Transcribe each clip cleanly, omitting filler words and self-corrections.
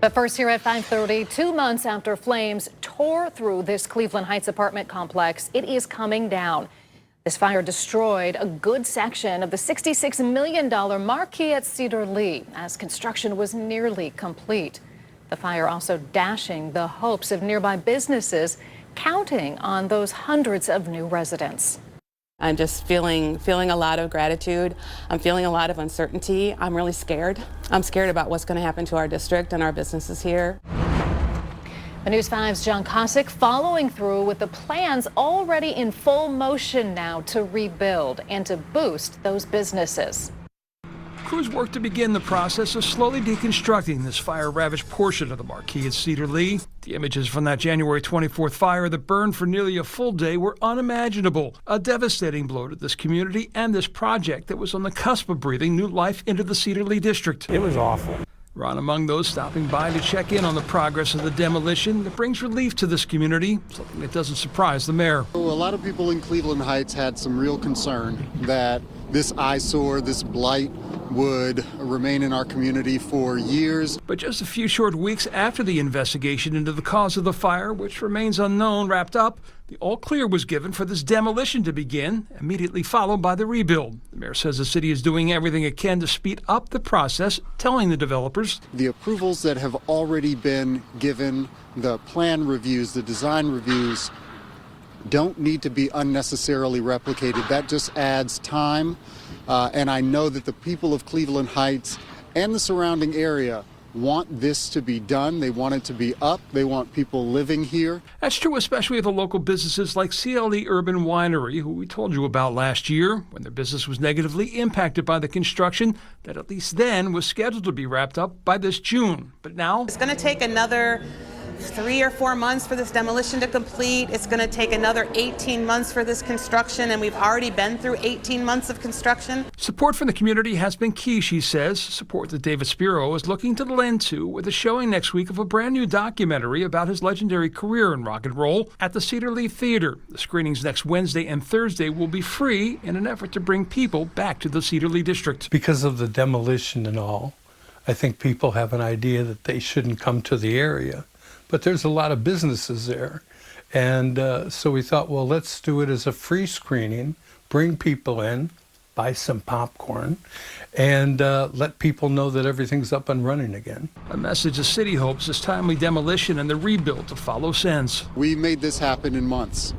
But first, here at 5:30, 2 months after flames tore through this Cleveland Heights apartment complex, it is coming down. This fire destroyed a good section of the $66 million Marquee at Cedar Lee as construction was nearly complete. The fire also dashing the hopes of nearby businesses, counting on those hundreds of new residents. I'm just feeling a lot of gratitude. I'm feeling a lot of uncertainty. I'm really scared. I'm scared about what's going to happen to our district and our businesses here. The News 5's John Kosick following through with the plans already in full motion now to rebuild and to boost those businesses. Crews work to begin the process of slowly deconstructing this fire-ravaged portion of the Marquee at Cedar Lee. The images from that January 24th fire that burned for nearly a full day were unimaginable. A devastating blow to this community and this project that was on the cusp of breathing new life into the Cedar Lee district. It was awful. Ron among those stopping by to check in on the progress of the demolition that brings relief to this community, something that doesn't surprise the mayor. A lot of people in Cleveland Heights had some real concern that this eyesore, this blight, would remain in our community for years. But just a few short weeks after the investigation into the cause of the fire, which remains unknown, wrapped up, the all clear was given for this demolition to begin, immediately followed by the rebuild. The mayor says the city is doing everything it can to speed up the process, telling the developers the approvals that have already been given, the plan reviews, the design reviews, don't need to be unnecessarily replicated. That just adds time. And I know that the people of Cleveland Heights and the surrounding area want this to be done. They want it to be up. They want people living here. That's true especially of the local businesses like CLE Urban Winery, who we told you about last year when their business was negatively impacted by the construction that at least then was scheduled to be wrapped up by this June. But now it's going to take another 3 or 4 months for this demolition to complete. It's going to take another 18 months for this construction, and we've already been through 18 months of construction. Support from the community has been key, she says. Support that David Spiro is looking to lend to with a showing next week of a brand new documentary about his legendary career in rock and roll at the Cedar Lee Theater. The screenings next Wednesday and Thursday will be free in an effort to bring people back to the Cedar Lee district. Because of the demolition and all, I think people have an idea that they shouldn't come to the area. But there's a lot of businesses there. And so we thought, well, let's do it as a free screening, bring people in, buy some popcorn, and let people know that everything's up and running again. A message the city hopes this timely demolition and the rebuild to follow sends. We made this happen in months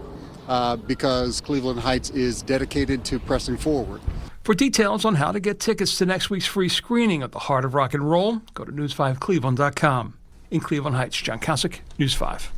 because Cleveland Heights is dedicated to pressing forward. For details on how to get tickets to next week's free screening of the Heart of Rock and Roll, go to news5cleveland.com. In Cleveland Heights, John Kosick, News 5.